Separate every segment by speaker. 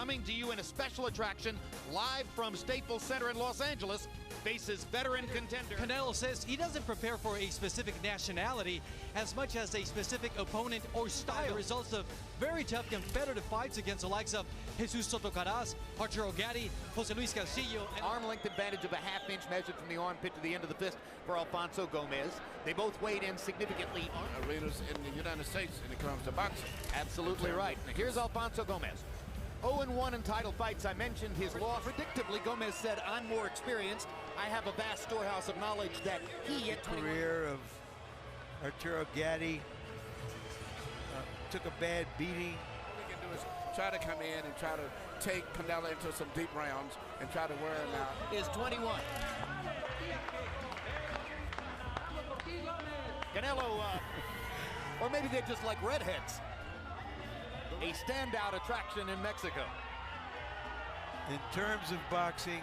Speaker 1: coming to you in a special attraction live from Staples Center in Los Angeles, faces veteran contender.
Speaker 2: Canelo says he doesn't prepare for a specific nationality as much as a specific opponent or style. The results of very tough competitive fights against the likes of Jesus Soto Caras, Arturo Gatti, Jose Luis Castillo.
Speaker 1: Arm length advantage of a half-inch measured from the armpit to the end of the fist for Alfonso Gomez. They both weighed in significantly.
Speaker 3: Arenas in the United States when it comes to boxing.
Speaker 1: Absolutely right. Here's Alfonso Gomez. 0-1 in title fights. I mentioned his loss. Predictably, Gomez said, I'm more experienced. I have a vast storehouse of knowledge that he at 21.
Speaker 4: Career of Arturo Gatti took a bad beating.
Speaker 3: All we can do is try to come in and try to take Canelo into some deep rounds and try to wear him out.
Speaker 1: Is 21. Canelo, or maybe they're just like redheads. A standout attraction in Mexico.
Speaker 4: In terms of boxing,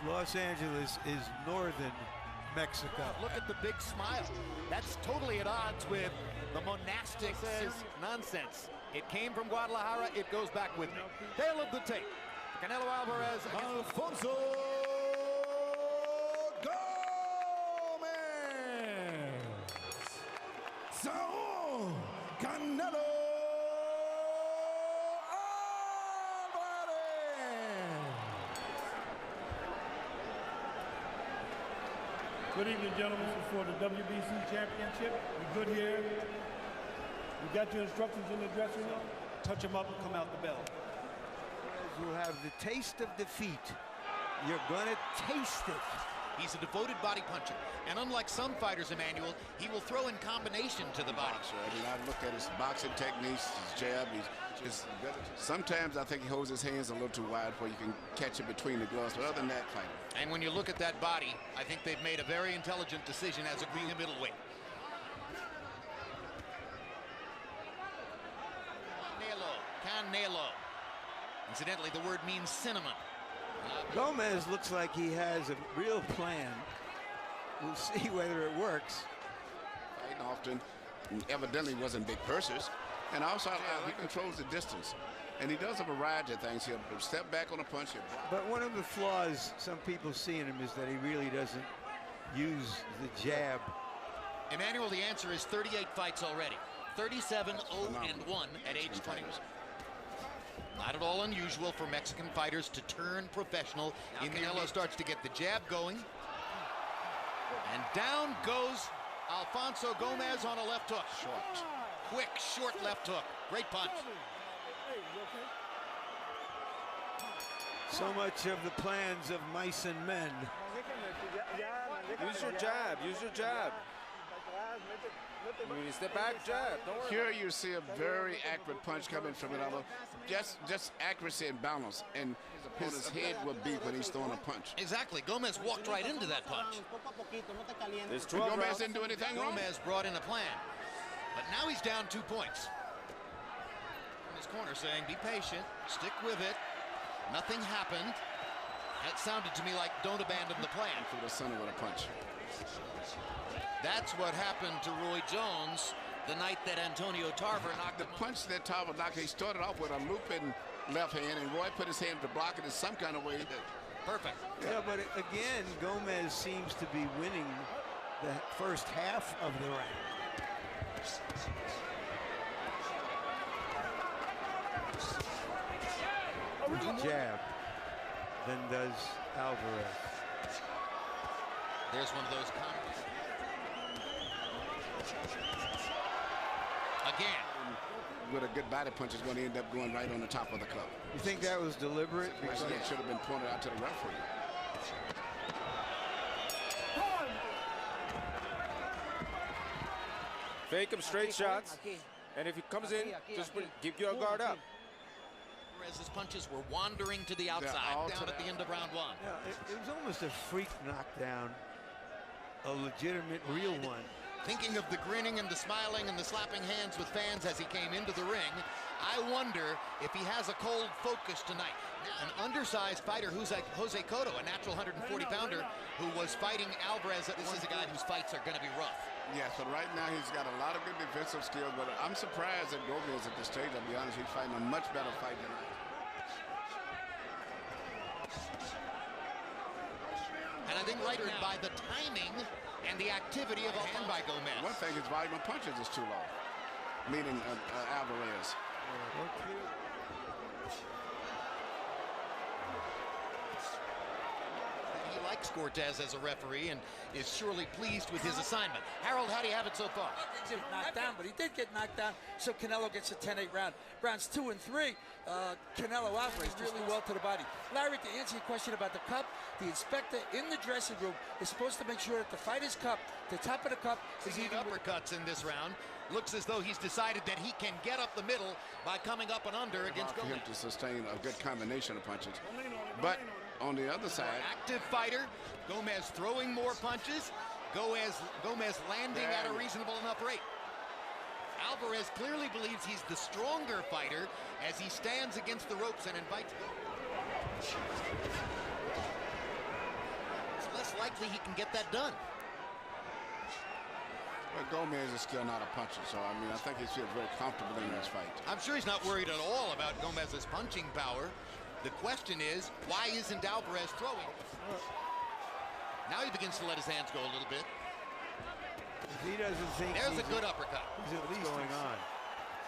Speaker 4: Los Angeles is northern Mexico.
Speaker 1: Look at the big smile. That's totally at odds with the monastic nonsense. It came from Guadalajara, it goes back with me. Tail of the tape. Canelo Alvarez against
Speaker 5: Alfonso Gomez. Saul Canelo
Speaker 6: Good evening, gentlemen, for the WBC Championship. We're good here. You got your instructions in the dressing room. Touch them up and come out the bell.
Speaker 4: You will have the taste of defeat. You're going to taste it.
Speaker 1: He's a devoted body puncher. And unlike some fighters, Emmanuel, he will throw in combination to the body.
Speaker 3: I mean, I look at his boxing techniques, his jab. Sometimes I think he holds his hands a little too wide where you can catch it between the gloves. But other than that, fighter.
Speaker 1: And when you look at that body, I think they've made a very intelligent decision as a being a middleweight. Canelo. Incidentally, the word means cinnamon.
Speaker 4: Gomez looks like he has a real plan. We'll see whether it works.
Speaker 3: Fighting often, evidently wasn't big purses. And also, he controls the distance. And he does a variety of things. He'll step back on a punch.
Speaker 4: But one of the flaws some people see in him is that he really doesn't use the jab.
Speaker 1: Emmanuel, the answer is 38 fights already. 37-0-1 at age 20. Not at all unusual for Mexican fighters to turn professional. Canelo starts to get the jab going. And down goes Alfonso Gomez on a left hook. Short. Quick, short left hook. Great punch.
Speaker 4: So much of the plans of mice and men.
Speaker 7: Use your jab. Use your jab. When you step back, jab. Don't worry.
Speaker 3: Here you see a very accurate punch coming from Canelo. Just accuracy and balance. And his head will beat when he's throwing a punch.
Speaker 1: Exactly. Gomez walked right into that punch.
Speaker 7: There's 12
Speaker 3: Gomez
Speaker 7: rounds.
Speaker 3: didn't do anything wrong.
Speaker 1: Gomez brought in a plan. But now he's down 2 points. In his corner saying, be patient, stick with it. Nothing happened. That sounded to me like don't abandon the plan.
Speaker 3: Through the center with a punch.
Speaker 1: That's what happened to Roy Jones the night that Antonio Tarver knocked
Speaker 3: The punch that Tarver knocked, he started off with a looping left hand, and Roy put his hand to block it in some kind of way.
Speaker 1: Perfect.
Speaker 4: Yeah, but again, Gomez seems to be winning the first half of the round. Jab, then does Alvarez.
Speaker 1: There's one of those combos. Again.
Speaker 3: With a good body punch, is going to end up going right on the top of the club.
Speaker 4: You think that was deliberate?
Speaker 3: Because it should have been pointed out to the referee.
Speaker 7: Fake him straight shots. And if he comes in, just give your guard up.
Speaker 1: His punches were wandering to the outside, down at the end of round 1.
Speaker 4: Yeah, it was almost a freak knockdown, a legitimate, real one.
Speaker 1: Thinking of the grinning and the smiling and the slapping hands with fans as he came into the ring, I wonder if he has a cold focus tonight. An undersized fighter who's like Jose Cotto, a natural 140-pounder who was fighting Alvarez. This is a guy whose fights are going to be rough.
Speaker 3: Yes, but right now he's got a lot of good defensive skills, but I'm surprised that Gomez at this stage, I'll be honest, he's fighting a much better fight tonight.
Speaker 1: And I think right now, by the timing and the activity of a hand by Gomez.
Speaker 3: One thing, his volume of punches is too low, meaning Alvarez.
Speaker 1: He likes Cortez as a referee and is surely pleased with his assignment. Harold, how do you have it so far?
Speaker 8: He didn't get knocked down, but he did get knocked down, so Canelo gets a 10-8 round. Rounds 2 and 3, Canelo Alvarez really well to the body. Larry, to answer your question about the cup, the inspector in the dressing room is supposed to make sure that the fighter's cup, the top of the cup, is
Speaker 1: Seeing
Speaker 8: even
Speaker 1: uppercuts in this round. Looks as though he's decided that he can get up the middle by coming up and under against
Speaker 3: For
Speaker 1: Gomez.
Speaker 3: him to sustain a good combination of punches. But on the other side,
Speaker 1: Active fighter, Gomez throwing more punches, Gomez landing at a reasonable enough rate. Alvarez clearly believes he's the stronger fighter as he stands against the ropes and invites. It's less likely he can get that done.
Speaker 3: but Gomez is still not a puncher, so I mean, I think he feels very comfortable in this fight.
Speaker 1: I'm sure he's not worried at all about Gomez's punching power. The question is, why isn't Alvarez throwing? Now he begins to let his hands go a little bit.
Speaker 4: If he doesn't think
Speaker 1: There's a good uppercut.
Speaker 4: he's at least going on,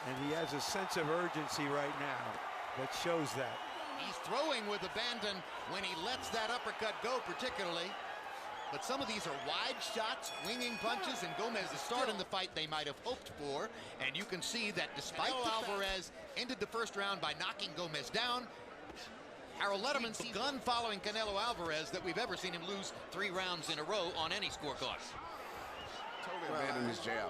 Speaker 4: and he has a sense of urgency right now that shows that.
Speaker 1: He's throwing with abandon when he lets that uppercut go, particularly. But some of these are wide shots, winging punches, and Gomez is starting the fight they might have hoped for. And you can see that despite Alvarez ended the first round by knocking Gomez down, Harold Letterman's begun following Canelo Alvarez that we've ever seen him lose 3 rounds in a row on any scorecard.
Speaker 3: Totally abandoned his jab.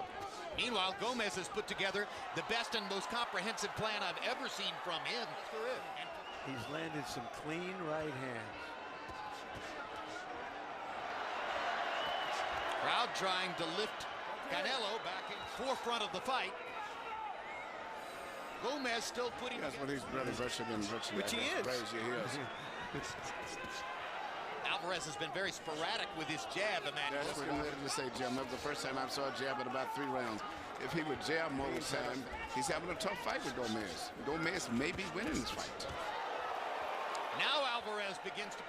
Speaker 1: Meanwhile, Gomez has put together the best and most comprehensive plan I've ever seen from him.
Speaker 4: He's landed some clean right hands.
Speaker 1: Crowd trying to lift Canelo back in forefront of the fight. Gomez still putting.
Speaker 3: That's what he's really virtually been
Speaker 4: Which he is.
Speaker 3: Crazy he is.
Speaker 1: Alvarez has been very sporadic with his jab, Emmanuel.
Speaker 3: That's what I'm ready to say, Jim. That was the first time I saw a jab in about 3 rounds. If he would jab more of the time, he's having a tough fight with Gomez. Gomez may be winning this fight.
Speaker 1: Now Alvarez begins to.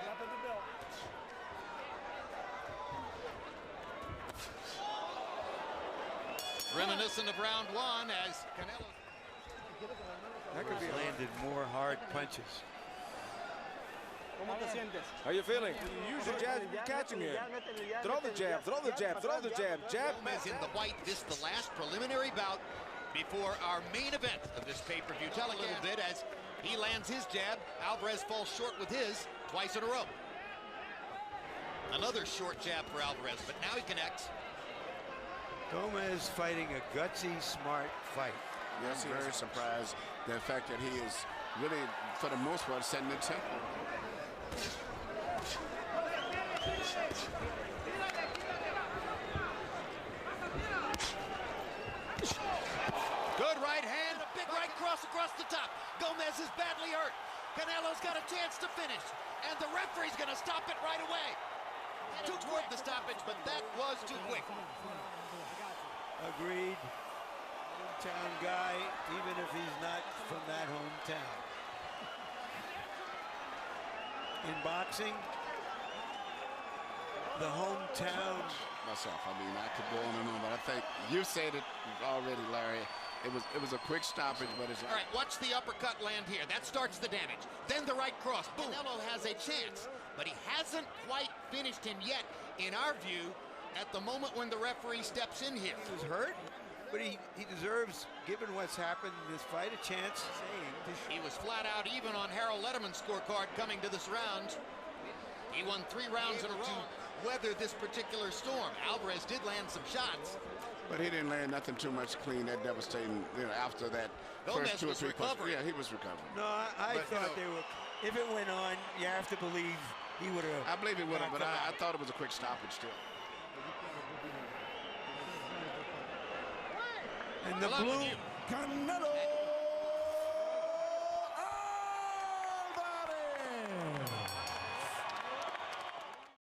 Speaker 1: Reminiscent of round 1 as Canelo.
Speaker 4: That could be landed more hard punches.
Speaker 7: How you feeling? You use your jab, you catch him here. Throw the jab, throw the jab, throw the jab. Jab.
Speaker 1: Gomez in the white. This the last preliminary bout before our main event of this pay-per-view. Tell a little bit as he lands his jab. Alvarez falls short with his twice in a row. Another short jab for Alvarez, but now he connects.
Speaker 4: Gomez fighting a gutsy, smart fight.
Speaker 3: Yes, I'm very surprised the fact that he is really, for the most part, setting the tempo.
Speaker 1: Good right hand, a big right cross across the top. Gomez is badly hurt. Canelo's got a chance to finish, and the referee's going to stop it right away. Too toward the stoppage, but that was too quick.
Speaker 4: Agreed. Hometown guy, even if he's not from that hometown. In boxing, the hometown.
Speaker 3: Myself, I mean, I could go on and on, but I think you said it already, Larry. It was a quick stoppage, but it's.
Speaker 1: All right, watch the uppercut land here. That starts the damage. Then the right cross. Boom. Canelo has a chance, but he hasn't quite finished him yet, in our view, at the moment when the referee steps in here.
Speaker 4: He was hurt, but he deserves, given what's happened in this fight, a chance.
Speaker 1: He was flat out even on Harold Letterman's scorecard coming to this round. He won 3 rounds in a row to weather this particular storm. Alvarez did land some shots.
Speaker 3: But he didn't land nothing too much clean, that devastating, after that
Speaker 1: Gomez
Speaker 3: first 2 or
Speaker 1: was
Speaker 3: 3 punches.
Speaker 1: recovering.
Speaker 3: Yeah, he was recovering.
Speaker 4: No, I thought they were. If it went on, you have to believe he would have.
Speaker 3: I believe he would have, but I thought it was a quick stoppage still.
Speaker 4: And the blue.
Speaker 5: Canelo